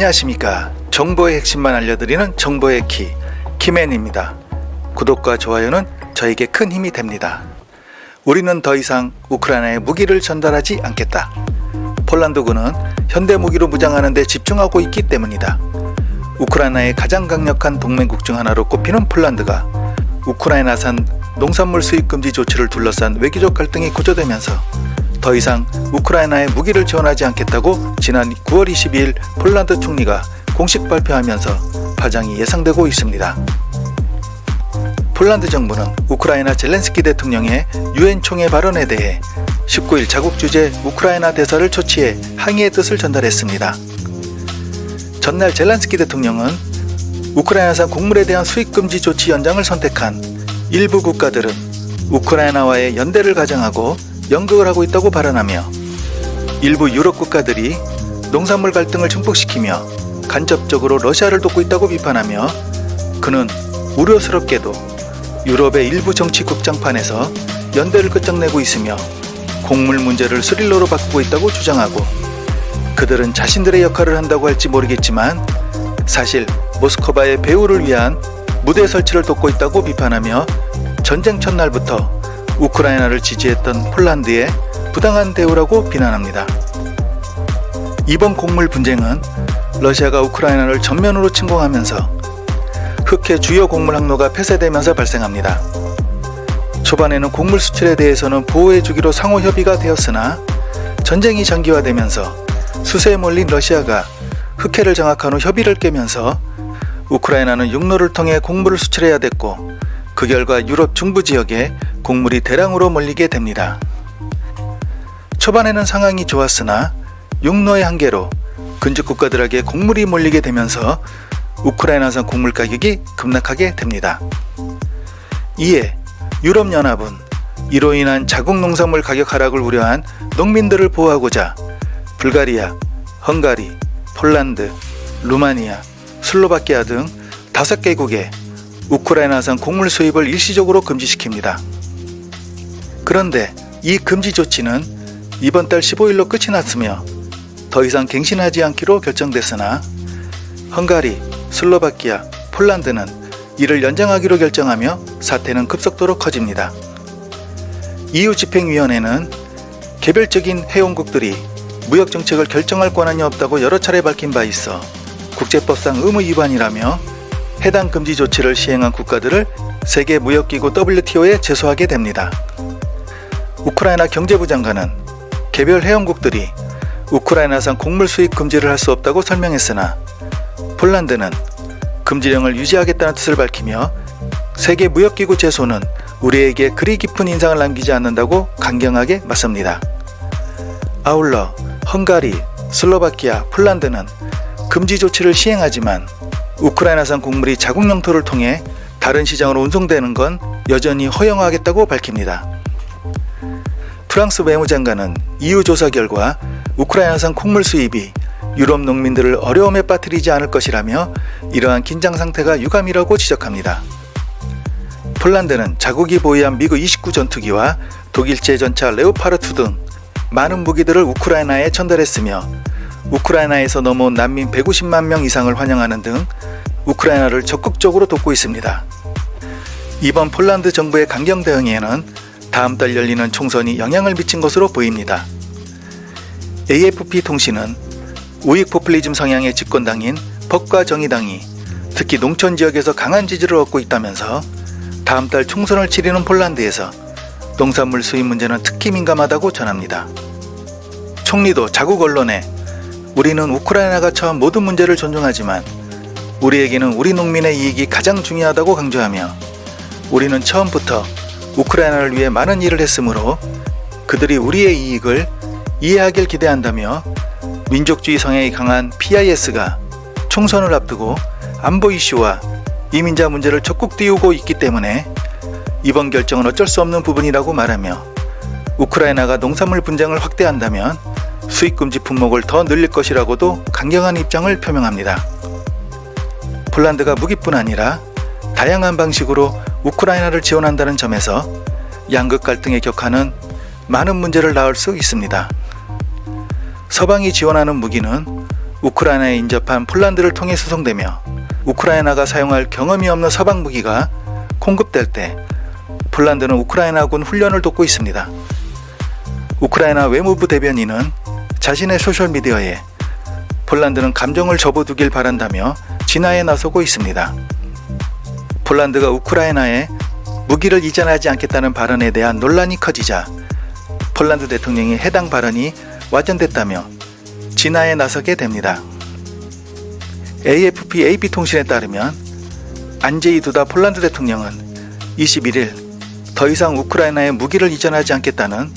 안녕하십니까. 정보의 핵심만 알려드리는 정보의 키 키맨입니다. 구독과 좋아요는 저에게 큰 힘이 됩니다. 우리는 더 이상 우크라이나에 무기를 전달하지 않겠다. 폴란드군은 현대 무기로 무장하는 데 집중하고 있기 때문이다. 우크라이나의 가장 강력한 동맹국 중 하나로 꼽히는 폴란드가 우크라이나산 농산물 수입 금지 조치를 둘러싼 외교적 갈등이 고조되면서 더 이상 우크라이나에 무기를 지원하지 않겠다고 지난 9월 22일 폴란드 총리가 공식 발표하면서 파장이 예상되고 있습니다. 폴란드 정부는 우크라이나 젤렌스키 대통령의 유엔 총회 발언에 대해 19일 자국 주재 우크라이나 대사를 초치해 항의의 뜻을 전달했습니다. 전날 젤렌스키 대통령은 우크라이나산 곡물에 대한 수입 금지 조치 연장을 선택한 일부 국가들은 우크라이나와의 연대를 가장하고 연극을 하고 있다고 발언하며 일부 유럽 국가들이 농산물 갈등을 증폭시키며 간접적으로 러시아를 돕고 있다고 비판하며 그는 우려스럽게도 유럽의 일부 정치 극장판에서 연대를 끝장내고 있으며 곡물 문제를 스릴러로 바꾸고 있다고 주장하고 그들은 자신들의 역할을 한다고 할지 모르겠지만 사실 모스크바의 배후를 위한 무대 설치를 돕고 있다고 비판하며 전쟁 첫날부터 우크라이나를 지지했던 폴란드의 부당한 대우라고 비난합니다. 이번 곡물 분쟁은 러시아가 우크라이나를 전면으로 침공하면서 흑해 주요 곡물 항로가 폐쇄되면서 발생합니다. 초반에는 곡물 수출에 대해서는 보호해주기로 상호 협의가 되었으나 전쟁이 장기화되면서 수세에 몰린 러시아가 흑해를 장악한 후 협의를 깨면서 우크라이나는 육로를 통해 곡물을 수출해야 됐고 그 결과 유럽 중부 지역에 곡물이 대량으로 몰리게 됩니다. 초반에는 상황이 좋았으나 육로의 한계로 근접 국가들에게 곡물이 몰리게 되면서 우크라이나산 곡물 가격이 급락하게 됩니다. 이에 유럽연합은 이로 인한 자국 농산물 가격 하락을 우려한 농민들을 보호하고자 불가리아, 헝가리, 폴란드, 루마니아, 슬로바키아 등 5개국에 우크라이나산 곡물 수입을 일시적으로 금지시킵니다. 그런데 이 금지 조치는 이번 달 15일로 끝이 났으며 더 이상 갱신하지 않기로 결정됐으나 헝가리, 슬로바키아, 폴란드는 이를 연장하기로 결정하며 사태는 급속도로 커집니다. EU 집행위원회는 개별적인 회원국들이 무역 정책을 결정할 권한이 없다고 여러 차례 밝힌 바 있어 국제법상 의무 위반이라며 해당 금지 조치를 시행한 국가들을 세계무역기구 WTO에 제소하게 됩니다. 우크라이나 경제부 장관은 개별 회원국들이 우크라이나산 곡물 수입 금지를 할 수 없다고 설명했으나 폴란드는 금지령을 유지하겠다는 뜻을 밝히며 세계무역기구 제소는 우리에게 그리 깊은 인상을 남기지 않는다고 강경하게 맞섭니다. 아울러 헝가리, 슬로바키아, 폴란드는 금지 조치를 시행하지만 우크라이나산 곡물이 자국 영토를 통해 다른 시장으로 운송되는 건 여전히 허용하겠다고 밝힙니다. 프랑스 외무장관은 EU 조사 결과 우크라이나산 곡물 수입이 유럽 농민들을 어려움에 빠뜨리지 않을 것이라며 이러한 긴장 상태가 유감이라고 지적합니다. 폴란드는 자국이 보유한 미그 29 전투기와 독일제 전차 레오파르트 등 많은 무기들을 우크라이나에 전달했으며 우크라이나에서 넘어온 난민 150만 명 이상을 환영하는 등 우크라이나를 적극적으로 돕고 있습니다. 이번 폴란드 정부의 강경 대응에는 다음 달 열리는 총선이 영향을 미친 것으로 보입니다. AFP 통신은 우익 포퓰리즘 성향의 집권당인 법과 정의당이 특히 농촌 지역에서 강한 지지를 얻고 있다면서 다음 달 총선을 치르는 폴란드에서 농산물 수입 문제는 특히 민감하다고 전합니다. 총리도 자국 언론에 우리는 우크라이나가 처한 모든 문제를 존중하지만 우리에게는 우리 농민의 이익이 가장 중요하다고 강조하며 우리는 처음부터 우크라이나를 위해 많은 일을 했으므로 그들이 우리의 이익을 이해하길 기대한다며 민족주의 성향이 강한 PIS가 총선을 앞두고 안보 이슈와 이민자 문제를 적극 띄우고 있기 때문에 이번 결정은 어쩔 수 없는 부분이라고 말하며 우크라이나가 농산물 분쟁을 확대한다면 수입금지 품목을 더 늘릴 것이라고도 강경한 입장을 표명합니다. 폴란드가 무기뿐 아니라 다양한 방식으로 우크라이나를 지원한다는 점에서 양극 갈등의 격화는 많은 문제를 낳을 수 있습니다. 서방이 지원하는 무기는 우크라이나에 인접한 폴란드를 통해 수송되며 우크라이나가 사용할 경험이 없는 서방 무기가 공급될 때 폴란드는 우크라이나군 훈련을 돕고 있습니다. 우크라이나 외무부 대변인은 자신의 소셜미디어에 폴란드는 감정을 접어두길 바란다며 진화에 나서고 있습니다. 폴란드가 우크라이나에 무기를 이전하지 않겠다는 발언에 대한 논란이 커지자 폴란드 대통령이 해당 발언이 와전됐다며 진화에 나서게 됩니다. AFP AP통신에 따르면 안제이 두다 폴란드 대통령은 21일 더 이상 우크라이나에 무기를 이전하지 않겠다는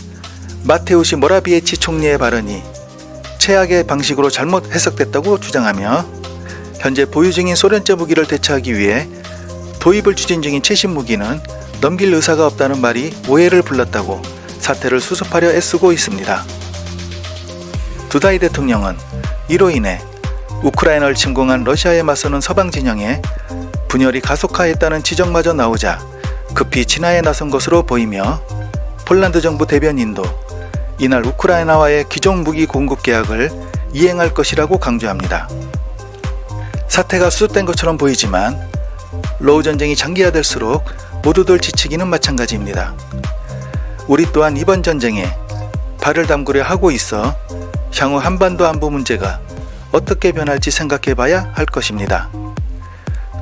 마테우시 모라비에치 총리의 발언이 최악의 방식으로 잘못 해석됐다고 주장하며 현재 보유 중인 소련제 무기를 대처하기 위해 도입을 추진 중인 최신 무기는 넘길 의사가 없다는 말이 오해를 불렀다고 사태를 수습하려 애쓰고 있습니다. 두다이 대통령은 이로 인해 우크라이나를 침공한 러시아에 맞서는 서방 진영에 분열이 가속화했다는 지적마저 나오자 급히 진화에 나선 것으로 보이며 폴란드 정부 대변인도 이날 우크라이나와의 기존 무기 공급 계약을 이행할 것이라고 강조합니다. 사태가 수습된 것처럼 보이지만 러우 전쟁이 장기화될수록 모두들 지치기는 마찬가지입니다. 우리 또한 이번 전쟁에 발을 담그려 하고 있어 향후 한반도 안보 문제가 어떻게 변할지 생각해 봐야 할 것입니다.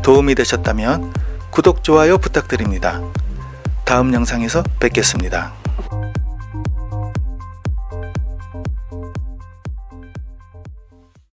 도움이 되셨다면 구독, 좋아요 부탁드립니다. 다음 영상에서 뵙겠습니다.